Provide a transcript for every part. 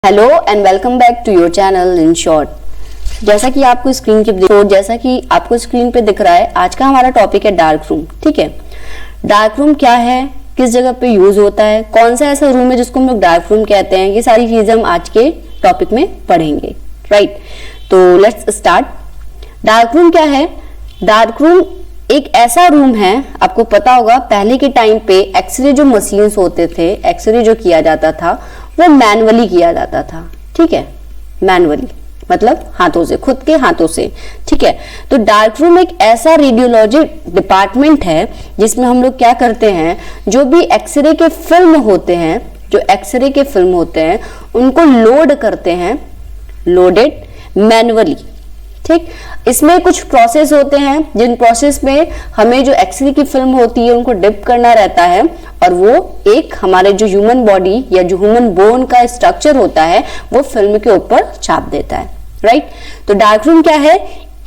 Hello and welcome back to your channel in short. जैसा कि आपको स्क्रीन पे दिख रहा है, आज का हमारा टॉपिक है डार्क रूम। ठीक है, डार्क रूम क्या है, किस जगह पे यूज होता है, कौन सा ऐसा रूम है जिसको हम लोग डार्क रूम कहते हैं, ये सारी चीजें हम आज के टॉपिक में पढ़ेंगे। राइट, तो लेट्स स्टार्ट। डार्क रूम क्या है? डार्क रूम एक ऐसा रूम है, आपको पता होगा पहले के टाइम पे एक्सरे जो मशीन्स होते थे, एक्सरे जो किया जाता था वो मैनुअली किया जाता था। ठीक है, मैनुअली मतलब हाथों से, खुद के हाथों से। ठीक है, तो डार्क रूम एक ऐसा रेडियोलॉजी डिपार्टमेंट है जिसमें हम लोग क्या करते हैं, जो भी एक्सरे के फिल्म होते हैं, उनको लोड करते हैं, लोडेड मैनुअली। ठीक, इसमें कुछ प्रोसेस होते हैं जिन प्रोसेस में हमें जो एक्सरे की फिल्म होती है उनको डिप करना रहता है, और वो एक हमारे जो ह्यूमन बॉडी या जो ह्यूमन बोन का स्ट्रक्चर होता है वो फिल्म के ऊपर छाप देता है। राइट, तो डार्क रूम क्या है?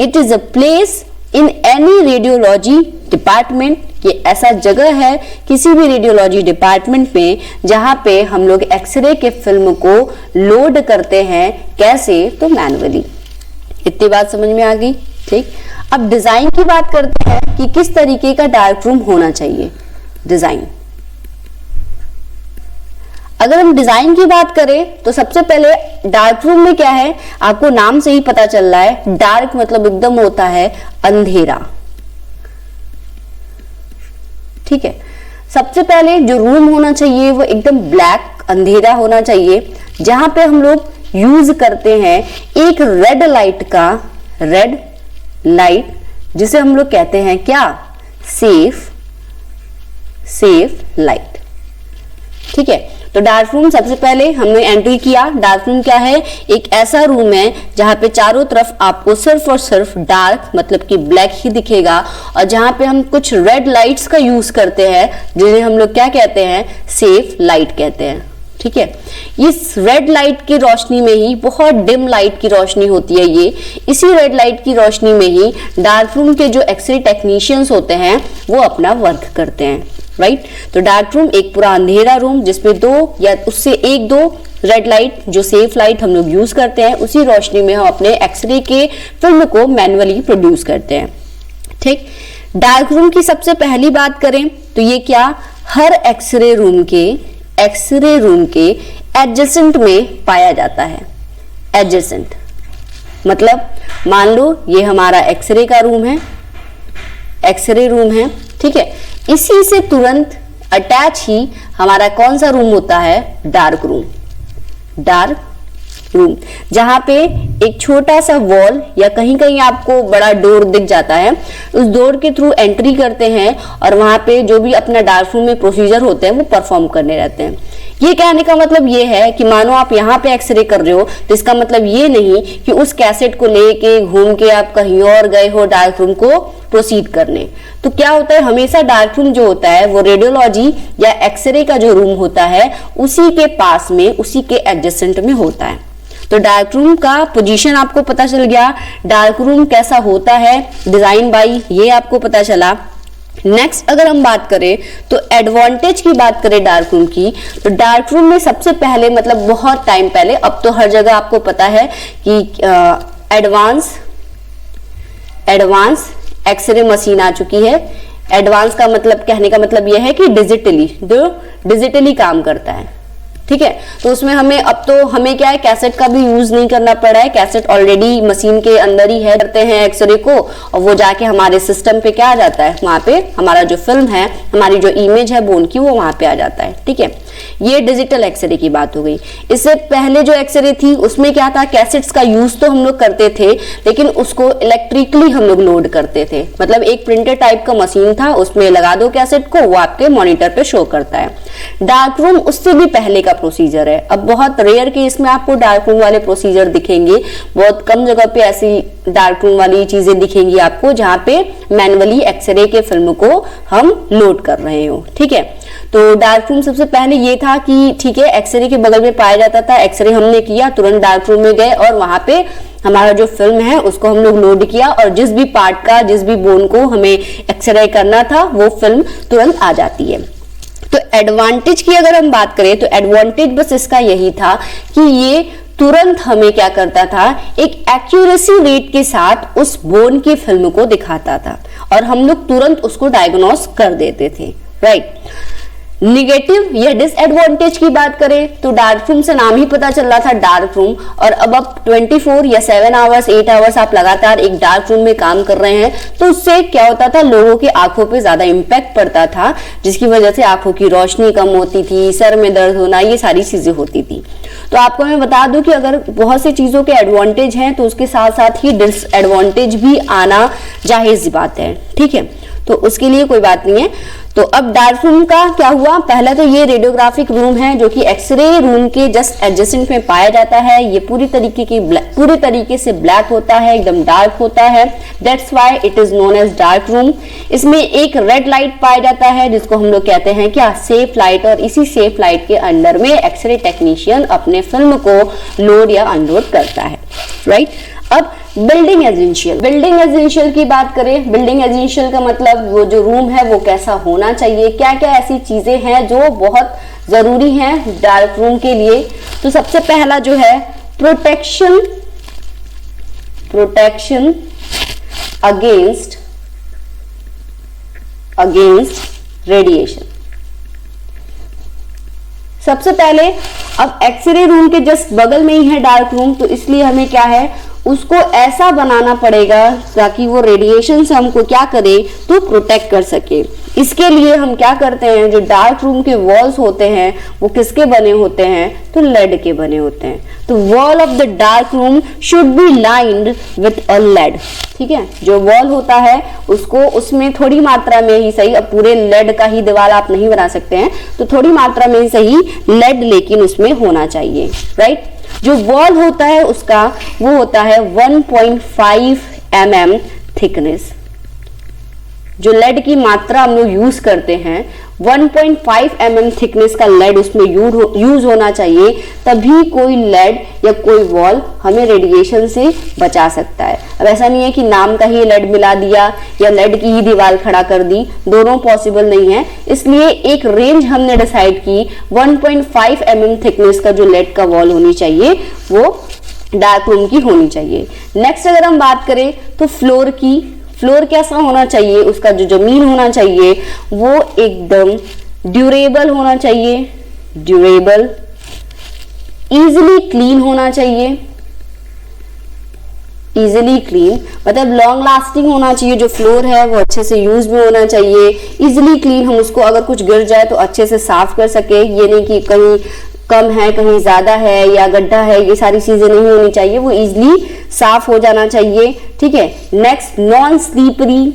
It is a place in any radiology department. ये ऐसा जगह है किसी भी रेडियोलॉजी डिपार्टमेंट में जहां पे हम लोग एक्सरे के फिल्म को लोड करते हैं। कैसे? तो मैनुअली। इतनी बात समझ में आ गई। ठीक, अब डिजाइन की बात करते हैं कि किस तरीके का डार्क रूम होना चाहिए। डिजाइन, अगर हम डिजाइन की बात करें तो सबसे पहले डार्क रूम में क्या है, आपको नाम से ही पता चल रहा है, डार्क मतलब एकदम होता है अंधेरा। ठीक है, सबसे पहले जो रूम होना चाहिए वो एकदम ब्लैक अंधेरा होना चाहिए, जहां पे हम लोग यूज करते हैं एक रेड लाइट का, रेड लाइट जिसे हम लोग कहते हैं क्या, सेफ लाइट। ठीक है, तो डार्क रूम सबसे पहले हमने एंट्री किया। डार्क रूम क्या है? एक ऐसा रूम है जहां पे चारों तरफ आपको सिर्फ और सिर्फ डार्क मतलब कि ब्लैक ही दिखेगा, और जहां पे हम कुछ रेड लाइट्स का यूज करते हैं जिन्हें हम लोग क्या कहते हैं, सेफ लाइट कहते हैं। ठीक है, इस रेड लाइट की रोशनी में ही, बहुत डिम लाइट की रोशनी होती है ये, इसी रेड लाइट की रोशनी में ही डार्क रूम के जो एक्सरे टेक्नीशियंस होते हैं वो अपना वर्क करते हैं। राइट, तो डार्क रूम एक पूरा अंधेरा रूम जिसमें दो या उससे एक दो रेड लाइट जो सेफ लाइट हम लोग यूज करते हैं, उसी रोशनी में हम अपने एक्सरे के फिल्म को मैनुअली प्रोड्यूस करते हैं। ठीक, डार्क रूम की सबसे पहली बात करें तो ये क्या, हर एक्सरे रूम के एडजेसेंट में पाया जाता है। एडजेसेंट मतलब मान लो ये हमारा एक्सरे का रूम है, एक्सरे रूम है। ठीक है, इसी से तुरंत अटैच ही हमारा कौन सा रूम होता है, डार्क रूम। डार्क रूम जहां पे एक छोटा सा वॉल या कहीं कहीं आपको बड़ा डोर दिख जाता है, उस डोर के थ्रू एंट्री करते हैं और वहां पे जो भी अपना डार्क रूम में प्रोसीजर होते हैं वो परफॉर्म करने रहते हैं। ये कहने का मतलब ये है कि मानो आप यहाँ पे एक्सरे कर रहे हो तो इसका मतलब ये नहीं कि उस कैसेट को लेके घूम के आप कहीं और गए हो डार्क रूम को प्रोसीड करने। तो क्या होता है, हमेशा डार्क रूम जो होता है वो रेडियोलॉजी या एक्सरे का जो रूम होता है उसी के पास में, उसी के एडजेसेंट में होता है। तो डार्क रूम का पोजीशन आपको पता चल गया, डार्क रूम कैसा होता है, डिजाइन बाई ये आपको पता चला। नेक्स्ट अगर हम बात करें तो एडवांटेज की बात करें डार्क रूम की, तो डार्क रूम में सबसे पहले मतलब बहुत टाइम पहले, अब तो हर जगह आपको पता है कि एडवांस एक्सरे मशीन आ चुकी है। एडवांस का मतलब, कहने का मतलब यह है कि डिजिटली काम करता है। ठीक है, तो उसमें हमें क्या है, कैसेट का भी यूज नहीं करना पड़ा है। कैसेट ऑलरेडी मशीन के अंदर ही है, करते हैं एक्सरे को और वो जाके हमारे सिस्टम पे क्या आ जाता है, वहां पे हमारा जो फिल्म है, हमारी जो इमेज है बोन की, वो वहां पे आ जाता है। ठीक है, ये डिजिटल एक्सरे की बात हो गई। इससे पहले जो एक्सरे थी उसमें क्या था, कैसेट्स का यूज तो हम लोग करते थे लेकिन उसको इलेक्ट्रिकली हम लोग लोड करते थे। मतलब एक प्रिंटर टाइप का मशीन था, उसमें लगा दो कैसेट को, वो आपके मॉनिटर पे शो करता है। डार्क रूम उससे भी पहले का प्रोसीजर है। अब बहुत रेयर केस में आपको डार्क रूम वाले प्रोसीजर दिखेंगे, बहुत कम जगह पे ऐसी डार्क रूम वाली चीजें दिखेंगी आपको जहां पे मैनुअली एक्सरे के फिल्म को हम लोड कर रहे हो। ठीक है, तो डार्क रूम सबसे पहले ये था कि ठीक है, एक्सरे के बगल में पाया जाता था, एक्सरे हमने किया, तुरंत डार्क रूम में गए और वहां पे हमारा जो फिल्म है उसको हम लोग लोड किया और जिस भी पार्ट का, जिस भी बोन को हमें एक्सरे करना था वो फिल्म तुरंत आ जाती है। तो एडवांटेज की अगर हम बात करें तो एडवांटेज बस इसका यही था कि ये तुरंत हमें क्या करता था, एक एक्यूरेसी रेट के साथ उस बोन की फिल्म को दिखाता था और हम लोग तुरंत उसको डायग्नोस कर देते थे, राइट। निगेटिव या डिसएडवांटेज की बात करें तो डार्क रूम से नाम ही पता चल रहा था डार्क रूम, और अब 24 या 7 आवर्स 8 आवर्स आप लगातार एक डार्क रूम में काम कर रहे हैं तो उससे क्या होता था, लोगों की आंखों पे ज्यादा इंपैक्ट पड़ता था, जिसकी वजह से आंखों की रोशनी कम होती थी, सर में दर्द होना, ये सारी चीजें होती थी। तो आपको मैं बता दूं कि अगर बहुत सी चीजों के एडवांटेज हैं तो उसके साथ साथ ही डिसएडवांटेज भी आना जायज बात है, ठीक है, तो उसके लिए कोई बात नहीं है। तो अब डार्क रूम का क्या हुआ, पहला तो ये रेडियोग्राफिक रूम है जो कि एक्सरे रूम के जस्ट एडजेसेंट में पाया जाता है। ये पूरी तरीके से ब्लैक होता है, एकदम डार्क होता है, that's why it is known as dark room. इसमें एक रेड लाइट पाया जाता है जिसको हम लोग कहते हैं क्या, सेफ लाइट, और इसी सेफ लाइट के अंडर में एक्सरे टेक्नीशियन अपने फिल्म को लोड या अनलोड करता है, राइट। अब बिल्डिंग एजेंशियल की बात करें, बिल्डिंग एजेंशियल का मतलब वो जो रूम है वो कैसा होना चाहिए, क्या क्या ऐसी चीजें हैं जो बहुत जरूरी हैं डार्क रूम के लिए। तो सबसे पहला जो है प्रोटेक्शन अगेंस्ट रेडिएशन। सबसे पहले अब एक्सरे रूम के जस्ट बगल में ही है डार्क रूम, तो इसलिए हमें क्या है, उसको ऐसा बनाना पड़ेगा ताकि वो रेडिएशन से हमको क्या करे, तो प्रोटेक्ट कर सके। इसके लिए हम क्या करते हैं, जो डार्क रूम के वॉल्स होते हैं वो किसके बने होते हैं, तो लेड के बने होते हैं। तो wall of the dark room should be lined with a lead, ठीक है। जो वॉल होता है उसको उसमें थोड़ी मात्रा में ही सही, अब पूरे लेड का ही दीवार आप नहीं बना सकते हैं, तो थोड़ी मात्रा में ही सही लेड लेकिन उसमें होना चाहिए, राइट। जो वॉल होता है उसका वो होता है 1.5 mm थिकनेस। जो लेड की मात्रा हम लोग यूज करते हैं 1.5 mm थिकनेस का लेड उसमें यूज होना चाहिए, तभी कोई लेड या कोई वॉल हमें रेडिएशन से बचा सकता है। अब ऐसा नहीं है कि नाम का ही लेड मिला दिया या लेड की ही दीवार खड़ा कर दी, दोनों पॉसिबल नहीं है। इसलिए एक रेंज हमने डिसाइड की 1.5 mm थिकनेस का जो लेड का वॉल होनी चाहिए वो डार्क रूम की होनी चाहिए। नेक्स्ट अगर हम बात करें तो फ्लोर की, फ्लोर कैसा होना चाहिए, उसका जो जमीन होना चाहिए वो एकदम ड्यूरेबल होना चाहिए, ड्यूरेबल, इजीली क्लीन होना चाहिए, इजीली क्लीन मतलब लॉन्ग लास्टिंग होना चाहिए। जो फ्लोर है वो अच्छे से यूज में होना चाहिए, इजीली क्लीन, हम उसको अगर कुछ गिर जाए तो अच्छे से साफ कर सके, ये नहीं कि कहीं कम है कहीं ज्यादा है या गड्ढा है, ये सारी चीजें नहीं होनी चाहिए, वो इजीली साफ हो जाना चाहिए, ठीक है। नेक्स्ट नॉन स्लीपरी,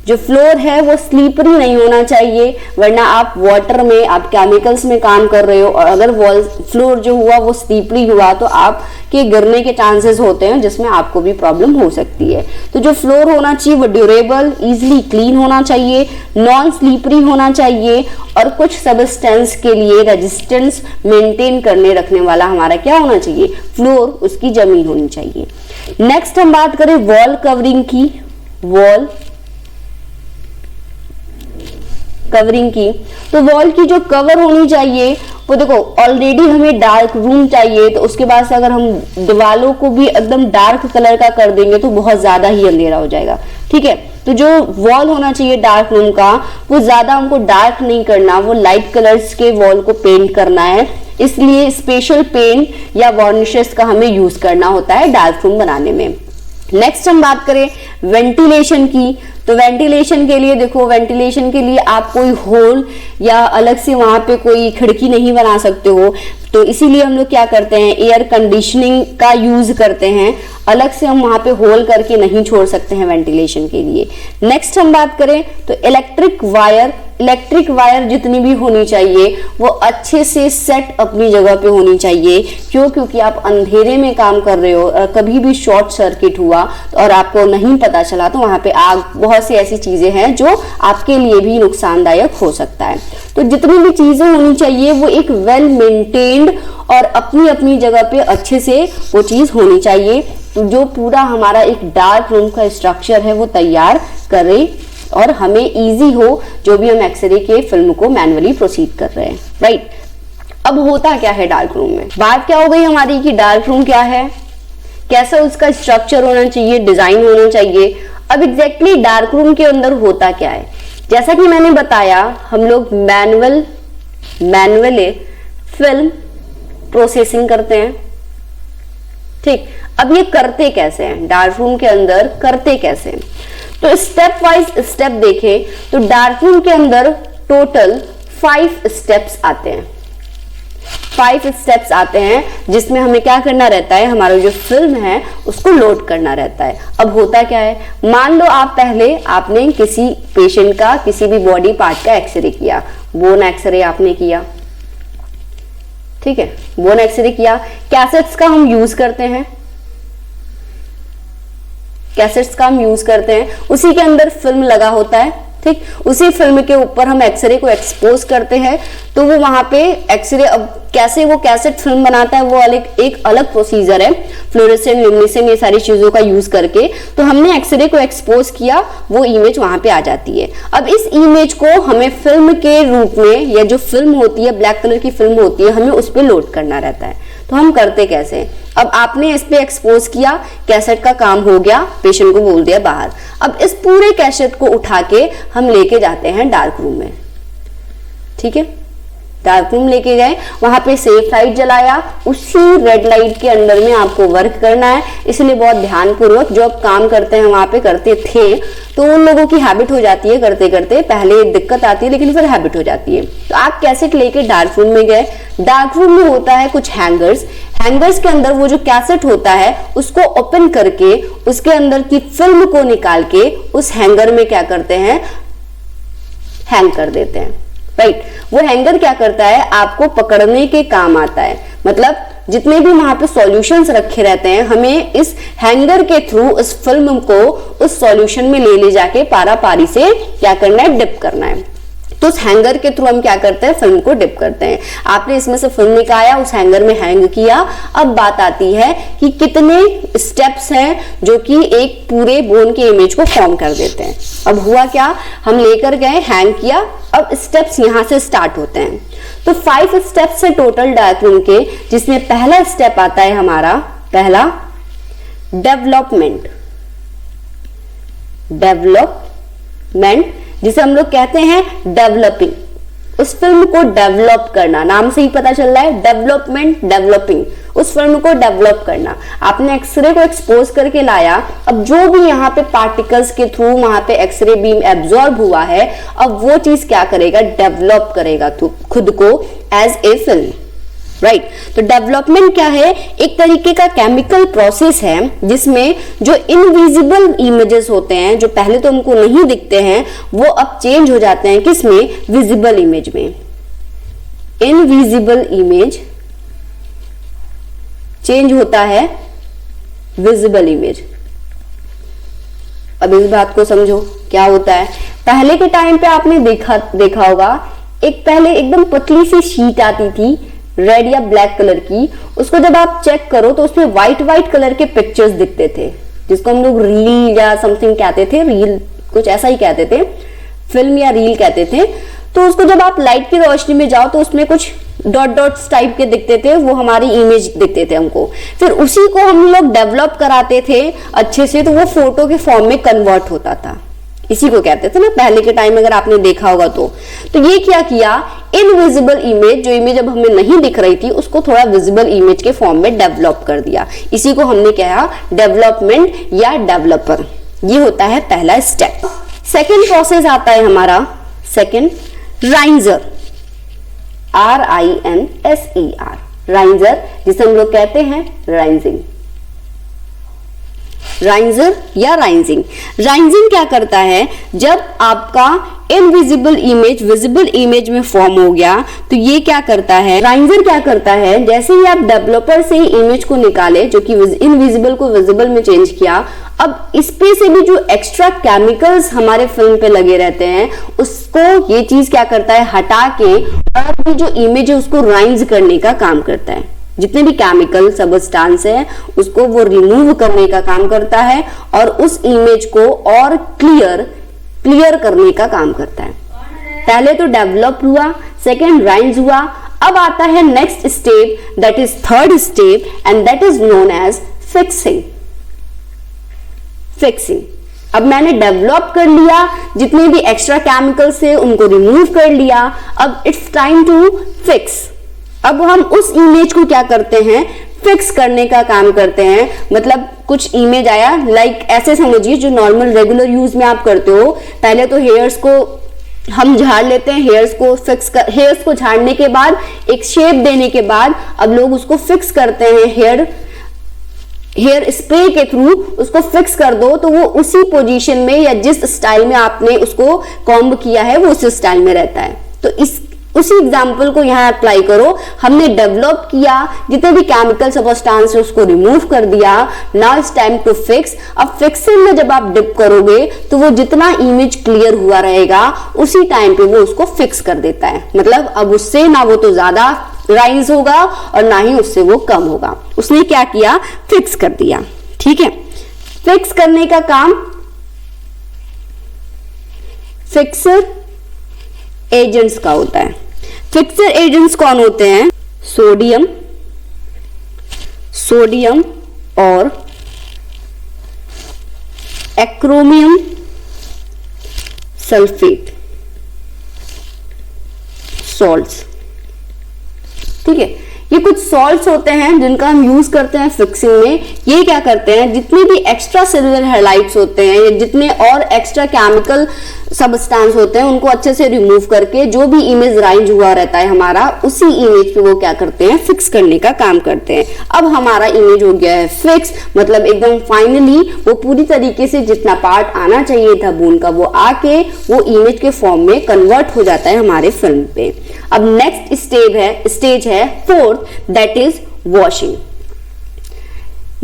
जो फ्लोर है वो स्लीपरी नहीं होना चाहिए, वरना आप वाटर में, आप केमिकल्स में काम कर रहे हो और अगर वॉल फ्लोर जो हुआ वो स्लीपरी हुआ तो आपके गिरने के चांसेस होते हैं, जिसमें आपको भी प्रॉब्लम हो सकती है। तो जो फ्लोर होना चाहिए वो ड्यूरेबल, इजीली क्लीन होना चाहिए, नॉन स्लीपरी होना चाहिए और कुछ सबस्टेंस के लिए रेजिस्टेंस मेंटेन करने रखने वाला हमारा क्या होना चाहिए, फ्लोर, उसकी जमीन होनी चाहिए। नेक्स्ट हम बात करें वॉल कवरिंग की, वॉल कवरिंग की, तो वॉल की जो कवर होनी चाहिए वो देखो, ऑलरेडी हमें डार्क रूम चाहिए तो उसके बाद से अगर हम दीवालों को भी एकदम डार्क कलर का कर देंगे तो बहुत ज्यादा ही अंधेरा हो जाएगा, ठीक है। तो जो वॉल होना चाहिए डार्क रूम का वो ज्यादा हमको डार्क नहीं करना, वो लाइट कलर्स के वॉल को पेंट करना है, इसलिए स्पेशल पेंट या वार्निशेस का हमें यूज करना होता है डार्क रूम बनाने में। नेक्स्ट हम बात करें वेंटिलेशन की, तो वेंटिलेशन के लिए देखो, वेंटिलेशन के लिए आप कोई होल या अलग से वहां पे कोई खिड़की नहीं बना सकते हो, तो इसीलिए हम लोग क्या करते हैं, एयर कंडीशनिंग का यूज करते हैं, अलग से हम वहां पे होल करके नहीं छोड़ सकते हैं वेंटिलेशन के लिए। नेक्स्ट हम बात करें तो इलेक्ट्रिक वायर जितनी भी होनी चाहिए वो अच्छे से सेट अपनी जगह पे होनी चाहिए, क्योंकि आप अंधेरे में काम कर रहे हो और कभी भी शॉर्ट सर्किट हुआ और आपको नहीं पता चला तो वहां पे आग, बहुत सी ऐसी चीजें हैं जो आपके लिए भी नुकसानदायक हो सकता है। तो जितनी भी चीजें होनी चाहिए वो एक वेल मेंटेन्ड और अपनी अपनी जगह पे अच्छे से वो चीज होनी चाहिए, तो जो पूरा हमारा एक डार्क रूम का स्ट्रक्चर है वो तैयार करे और हमें इजी हो जो भी हम एक्सरे के फिल्म को मैनुअली प्रोसीड कर रहे हैं, राइट। अब होता क्या है डार्क रूम में, बात क्या हो गई हमारी कि डार्क रूम क्या है, कैसा उसका स्ट्रक्चर होना चाहिए, डिजाइन होना चाहिए। अब एग्जैक्टली डार्क रूम के अंदर होता क्या है, जैसा कि मैंने बताया हम लोग मैनुअली फिल्म प्रोसेसिंग करते हैं, ठीक। अब ये करते कैसे हैं डार्क रूम के अंदर, करते कैसे हैं, तो स्टेप वाइज स्टेप देखें तो डार्क रूम के अंदर टोटल 5 स्टेप्स आते हैं, 5 स्टेप्स आते हैं जिसमें हमें क्या करना रहता है, हमारा जो फिल्म है उसको लोड करना रहता है। अब होता क्या है, मान लो आपने किसी पेशेंट का किसी भी बॉडी पार्ट का एक्सरे किया, बोन एक्सरे आपने किया, ठीक है, बोन एक्सरे किया, कैसेट्स का हम यूज करते हैं, कैसेट्स का हम यूज करते हैं, उसी के अंदर फिल्म लगा होता है, ठीक। उसी फिल्म के ऊपर हम एक्सरे को एक्सपोज करते हैं, तो वो वहां पे एक्सरे, अब कैसे वो कैसेट फिल्म बनाता है वो एक अलग प्रोसीजर है, फ्लोरेसेंट, ल्यूमिनेसेंट, ये सारी चीजों का यूज करके। तो हमने एक्सरे को एक्सपोज किया, वो इमेज वहां पे आ जाती है। अब इस इमेज को हमें फिल्म के रूप में, या जो फिल्म होती है ब्लैक कलर की फिल्म होती है, हमें उस पर लोड करना रहता है। तो हम करते कैसे, अब आपने इस पे एक्सपोज किया, कैसेट का काम हो गया, पेशेंट को बोल दिया बाहर। अब इस पूरे कैसेट को उठा के हम लेके जाते हैं डार्क रूम में, ठीक है, डार्क रूम लेके गए, वहां पे सेफ लाइट जलाया, उसी रेड लाइट के अंडर में आपको वर्क करना है, इसलिए बहुत ध्यानपूर्वक जो आप काम करते हैं वहां पे करते थे, तो उन लोगों की हैबिट हो जाती है, करते करते पहले दिक्कत आती है लेकिन फिर हैबिट हो जाती है। तो आप कैसेट लेके डार्क रूम में गए, डार्क रूम में होता है कुछ हैंगर्स, हैंगर्स के अंदर वो जो कैसेट होता है उसको ओपन करके उसके अंदर की फिल्म को निकाल के उस हैंगर में क्या करते हैं, हैंग कर देते हैं, राइट। वो हैंगर क्या करता है, आपको पकड़ने के काम आता है, मतलब जितने भी वहां पे सॉल्यूशंस रखे रहते हैं, हमें इस हैंगर के थ्रू इस फिल्म को उस सॉल्यूशन में ले जाके पारा पारी से क्या करना है, डिप करना है। तो उस हैंगर के थ्रू हम क्या करते हैं, फिल्म को डिप करते हैं। आपने इसमें से फिल्म निकाला, उस हैंगर में हैंग किया। अब बात आती है कि कितने स्टेप्स हैं जो कि एक पूरे बोन के इमेज को फॉर्म कर देते हैं। अब हुआ क्या, हम लेकर गए, हैंग किया, अब स्टेप्स यहां से स्टार्ट होते हैं। तो 5 स्टेप्स है टोटल डार्क रूम के, जिसमें पहला स्टेप आता है हमारा, पहला डेवलपमेंट, जिसे हम लोग कहते हैं डेवलपिंग, उस फिल्म को डेवलप करना, नाम से ही पता चल रहा है, डेवलपमेंट, डेवलपिंग, उस फिल्म को डेवलप करना। आपने एक्सरे को एक्सपोज करके लाया, अब जो भी यहाँ पे पार्टिकल्स के थ्रू वहां पे एक्सरे बीम एब्जॉर्ब हुआ है, अब वो चीज क्या करेगा, डेवलप करेगा खुद को एज ए फिल्म, राइट। तो डेवलपमेंट क्या है, एक तरीके का केमिकल प्रोसेस है जिसमें जो इनविजिबल इमेजेस होते हैं, जो पहले तो हमको नहीं दिखते हैं, वो अब चेंज हो जाते हैं किसमें, विजिबल इमेज में। इनविजिबल इमेज चेंज होता है विजिबल इमेज। अब इस बात को समझो क्या होता है। पहले के टाइम पे आपने देखा होगा, एक पहले एकदम पतली सी शीट आती थी रेड या ब्लैक कलर की, उसको जब आप चेक करो तो उसमें व्हाइट कलर के पिक्चर्स दिखते थे, जिसको हम लोग रील या समथिंग कहते थे, रील कुछ ऐसा ही कहते थे, फिल्म या रील कहते थे। तो उसको जब आप लाइट की रोशनी में जाओ तो उसमें कुछ डॉट्स टाइप के दिखते थे, वो हमारी इमेज दिखते थे हमको। फिर उसी को हम लोग डेवलप कराते थे अच्छे से, तो वो फोटो के फॉर्म में कन्वर्ट होता था। इसी को कहते थे ना पहले के टाइम, अगर आपने देखा होगा तो ये क्या किया, इनविजिबल इमेज, जो इमेज अब हमें नहीं दिख रही थी, उसको थोड़ा विजिबल इमेज के फॉर्म में डेवलप कर दिया। इसी को हमने कहा डेवलपमेंट या डेवलपर। ये होता है पहला स्टेप। सेकेंड प्रोसेस आता है हमारा, सेकेंड राइंजर, RINSER, राइंजर, जिसे हम लोग कहते हैं राइंजिंग। राइंजर या राइंजिंग। राइंजिंग क्या करता है, जब आपका इनविजिबल इमेज विजिबल इमेज में फॉर्म हो गया, तो ये क्या करता है, राइंजर क्या करता है, जैसे ही आप डेवलपर से ही इमेज को निकाले, जो कि इनविजिबल को विजिबल में चेंज किया, अब इस पे से भी जो एक्स्ट्रा केमिकल्स हमारे फिल्म पे लगे रहते हैं, उसको ये चीज क्या करता है, हटा के और भी जो इमेज है उसको राइंज करने का काम करता है। जितने भी केमिकल सबस्टांस है उसको वो रिमूव करने का काम करता है और उस इमेज को और क्लियर क्लियर करने का काम करता है। पहले तो डेवलप हुआ, सेकेंड राइम्स हुआ, अब आता है next step, that is third step, and that is known as fixing. Fixing, अब मैंने डेवलप कर लिया, जितने भी एक्स्ट्रा केमिकल्स थे उनको रिमूव कर लिया, अब इट्स टाइम टू फिक्स। अब हम उस इमेज को क्या करते हैं, फिक्स करने का काम करते हैं। मतलब कुछ इमेज आया, लाइक ऐसे समझिए जो नॉर्मल रेगुलर यूज में आप करते हो, पहले तो हेयर्स को हम झाड़ लेते हैं, हेयर्स को झाड़ने के बाद एक शेप देने के बाद अब लोग उसको फिक्स करते हैं, हेयर स्प्रे के थ्रू उसको फिक्स कर दो तो वो उसी पोजीशन में या जिस स्टाइल में आपने उसको कॉम्ब किया है वो उसी स्टाइल में रहता है। तो उसी एग्जाम्पल को यहाँ अप्लाई करो। हमने डेवलप किया, जितने भी केमिकल सब्सटेंस उसको रिमूव कर दिया, now it's time to fix. अब फिक्सिंग में जब आप डिप करोगे तो वो जितना इमेज क्लियर हुआ रहेगा उसी टाइम पे वो उसको फिक्स कर देता है। मतलब अब उससे ना वो तो ज्यादा राइज होगा और ना ही उससे वो कम होगा, उसने क्या किया, फिक्स कर दिया। ठीक है, फिक्स करने का काम फिक्सर एजेंट्स का होता है। फिक्सर एजेंट्स कौन होते हैं, सोडियम और एक्रोमियम सल्फेट सॉल्ट्स। ठीक है, ये कुछ सॉल्ट्स होते हैं जिनका हम यूज करते हैं फिक्सिंग में। ये क्या करते हैं, जितने भी एक्स्ट्रा सेलुलर हैलाइड्स होते हैं या जितने और एक्स्ट्रा केमिकल सब्सटेंस होते हैं उनको अच्छे से रिमूव करके जो भी इमेज राइज हुआ रहता है हमारा, उसी इमेज पे वो क्या करते हैं, फिक्स करने का काम करते हैं। अब हमारा इमेज हो गया है फिक्स, मतलब एकदम फाइनली वो पूरी तरीके से जितना पार्ट आना चाहिए था बोन का वो आके वो इमेज के फॉर्म में कन्वर्ट हो जाता है हमारे फिल्म पे। अब नेक्स्ट स्टेज है fourth, that is washing.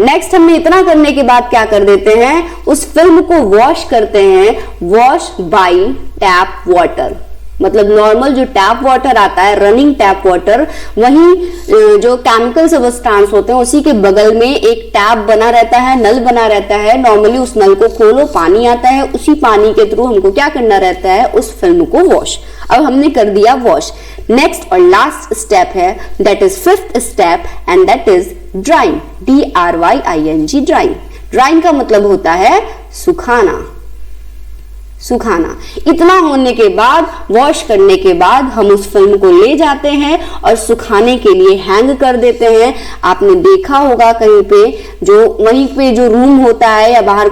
Next हमने इतना करने के बाद क्या कर देते हैं, उस फिल्म को वॉश करते हैं, वॉश बाय टैप वाटर। मतलब नॉर्मल जो टैप वाटर आता है, रनिंग टैप वाटर, वहीं जो केमिकल सब्सटेंस होते हैं उसी के बगल में एक टैप बना रहता है, नल बना रहता है। नॉर्मली उस नल को खोलो, पानी आता है, उसी पानी के थ्रू हमको क्या करना रहता है, उस फिल्म को वॉश। अब हमने कर दिया वॉश। नेक्स्ट और लास्ट स्टेप है, that is fifth step, and that is drawing, DRYING, drawing. Drawing का मतलब होता है सुखाना। इतना होने के बाद, वॉश करने के बाद हम उस फिल्म को ले जाते हैं और सुखाने के लिए हैंग कर देते हैं। आपने देखा होगा कहीं पे वहीं पे जो रूम होता है या बाहर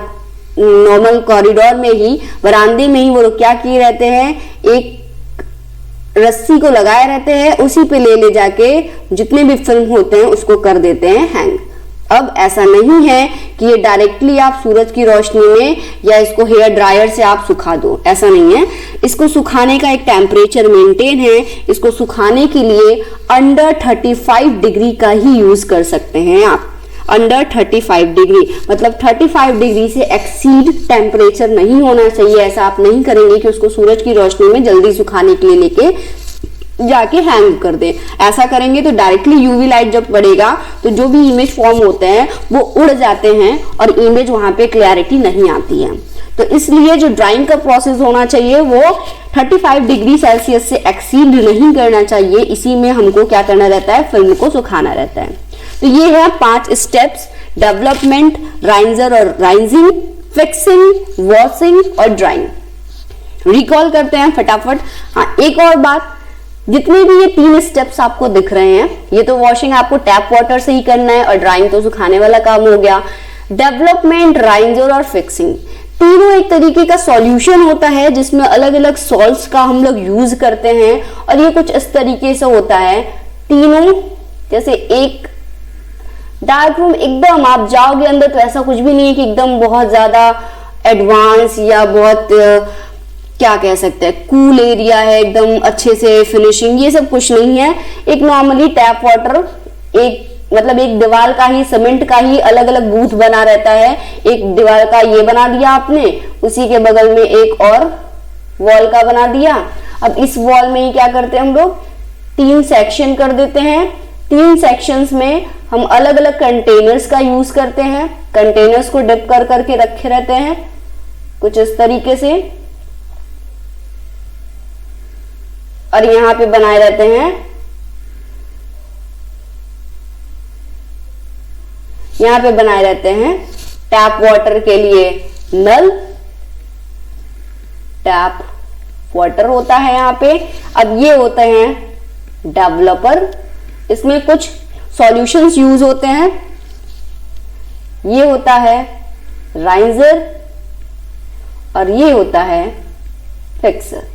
नॉर्मल कॉरिडोर में ही, बरामदे में ही वो लोग क्या किए रहते हैं, एक रस्सी को लगाए रहते हैं, उसी पे ले जाके जितने भी फिल्म होते हैं उसको कर देते हैं हैंग। अब ऐसा नहीं है कि ये डायरेक्टली आप सूरज की रोशनी में या इसको हेयर ड्रायर से आप सुखा दो, ऐसा नहीं है। इसको सुखाने का एक टेम्परेचर मेंटेन है। इसको सुखाने के लिए अंडर 35 डिग्री का ही यूज कर सकते हैं आप। अंडर 35 डिग्री मतलब 35 डिग्री से एक्सीड टेम्परेचर नहीं होना चाहिए। ऐसा आप नहीं करेंगे कि उसको सूरज की रोशनी में जल्दी सुखाने के लिए लेके जाके हैंग कर दें। ऐसा करेंगे तो डायरेक्टली यूवी लाइट जब पड़ेगा तो जो भी इमेज फॉर्म होते हैं वो उड़ जाते हैं और इमेज वहां पे क्लैरिटी नहीं आती है। तो इसलिए जो ड्राइंग का प्रोसेस होना चाहिए वो 35 डिग्री सेल्सियस से एक्सीड नहीं करना चाहिए। इसी में हमको क्या करना रहता है, फिल्म को सुखाना रहता है। तो ये है 5 स्टेप्स, डेवलपमेंट, राइजर और राइजिंग, फिक्सिंग, वॉशिंग और ड्राइंग। रिकॉल करते हैं फटाफट। हाँ, एक और बात, जितने भी ये 3 स्टेप्स आपको दिख रहे हैं, ये तो वॉशिंग आपको टैप वाटर से ही करना है और ड्राइंग तो सुखाने वाला काम हो गया। डेवलपमेंट, राइजर और फिक्सिंग, तीनों एक तरीके का सॉल्यूशन होता है जिसमें अलग अलग सॉल्ट्स का हम लोग यूज करते हैं। और ये कुछ इस तरीके से होता है, तीनों जैसे एक डार्क रूम, एकदम आप जाओगे अंदर तो ऐसा कुछ भी नहीं है कि एकदम बहुत ज्यादा एडवांस या बहुत क्या कह सकते हैं कूल एरिया है, एकदम अच्छे से फिनिशिंग, ये सब कुछ नहीं है। एक नॉर्मली टैप वाटर, एक मतलब एक दीवार का ही, सीमेंट का ही अलग अलग बूथ बना रहता है। एक दीवार का ये बना दिया आपने, उसी के बगल में एक और वॉल का बना दिया। अब इस वॉल में ही क्या करते हैं हम लोग, 3 सेक्शन कर देते हैं। 3 सेक्शंस में हम अलग अलग कंटेनर्स का यूज करते हैं। कंटेनर्स को डिप कर करके रखे रहते हैं कुछ इस तरीके से। और यहाँ पे बनाए रहते हैं, यहाँ पे बनाए रहते हैं टैप वाटर के लिए नल, टैप वाटर होता है यहाँ पे। अब ये होते हैं डेवलपर, इसमें कुछ सॉल्यूशंस यूज होते हैं। ये होता है राइजर और ये होता है फिक्सर।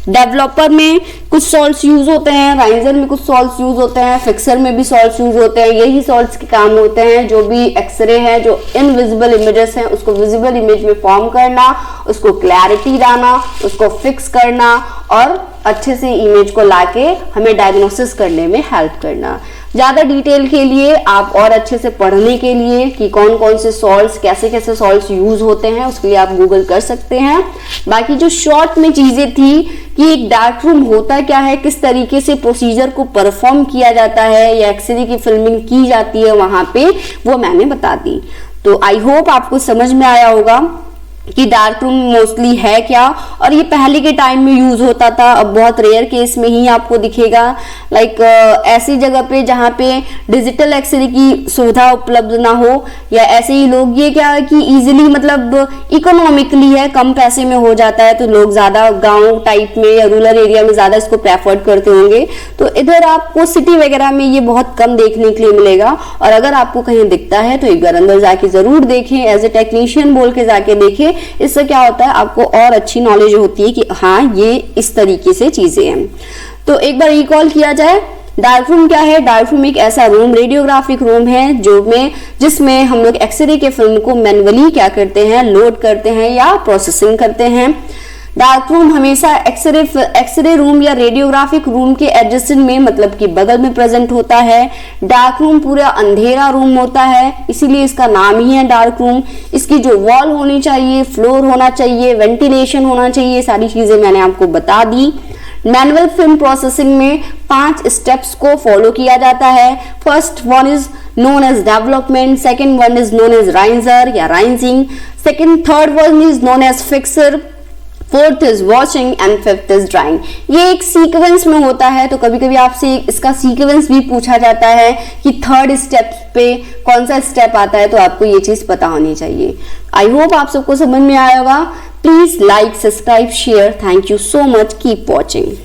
डेवलपर में कुछ सॉल्ट्स यूज होते हैं, राइजर में कुछ सॉल्ट्स यूज होते हैं, फिक्सर में भी सॉल्ट्स यूज होते हैं। यही सॉल्ट्स के काम होते हैं जो भी एक्सरे है, जो इनविजिबल इमेजेस हैं उसको विजिबल इमेज में फॉर्म करना, उसको क्लैरिटी लाना, उसको फिक्स करना और अच्छे से इमेज को लाके हमें डायग्नोसिस करने में हेल्प करना। ज्यादा डिटेल के लिए आप और अच्छे से पढ़ने के लिए कि कौन कौन से सॉल्ट्स, कैसे कैसे सॉल्ट्स यूज होते हैं, उसके लिए आप गूगल कर सकते हैं। बाकी जो शॉर्ट में चीजें थी कि एक डार्क रूम होता क्या है, किस तरीके से प्रोसीजर को परफॉर्म किया जाता है या एक्सरे की फिल्मिंग की जाती है वहां पे, वो मैंने बता दी। तो आई होप आपको समझ में आया होगा कि डार्क रूम मोस्टली है क्या, और ये पहले के टाइम में यूज होता था, अब बहुत रेयर केस में ही आपको दिखेगा। लाइक ऐसी जगह पे जहाँ पे डिजिटल एक्सरे की सुविधा उपलब्ध ना हो, या ऐसे ही लोग, ये क्या है कि इजीली मतलब इकोनॉमिकली है, कम पैसे में हो जाता है, तो लोग ज्यादा गांव टाइप में या रूरल एरिया में ज्यादा इसको प्रेफर करते होंगे। तो इधर आपको सिटी वगैरह में ये बहुत कम देखने के लिए मिलेगा, और अगर आपको कहीं दिखता है तो एक बार अंदर जाके जरूर देखें, एज ए टेक्नीशियन बोल के जाके देखें। इससे क्या होता है, आपको और अच्छी नॉलेज होती है कि हाँ ये इस तरीके से चीजें हैं। तो एक बार रिकॉल किया जाए, डार्क रूम क्या है। डार्क रूम एक ऐसा रूम, रेडियोग्राफिक रूम है जिसमें हम लोग एक्सरे के फिल्म को मैन्युअली क्या करते हैं, लोड करते हैं या प्रोसेसिंग करते हैं। डार्क रूम हमेशा एक्सरे रूम या रेडियोग्राफिक रूम के एडजेसेंट में, मतलब कि बगल में प्रेजेंट होता है। डार्क रूम पूरा अंधेरा रूम होता है, इसीलिए इसका नाम ही है डार्क रूम। इसकी जो वॉल होनी चाहिए, फ्लोर होना चाहिए, वेंटिलेशन होना चाहिए, सारी चीजें मैंने आपको बता दी। मैनुअल फिल्म प्रोसेसिंग में 5 स्टेप्स को फॉलो किया जाता है। First one is known as development, second one is known as riser या rising, third one is known as fixer, fourth is washing and fifth is drying. ये एक sequence में होता है, तो कभी कभी आपसे इसका सीक्वेंस भी पूछा जाता है कि थर्ड स्टेप पे कौन सा स्टेप आता है, तो आपको ये चीज पता होनी चाहिए। आई होप आप सबको समझ में आया होगा। Please like, subscribe, share. Thank you so much, keep watching.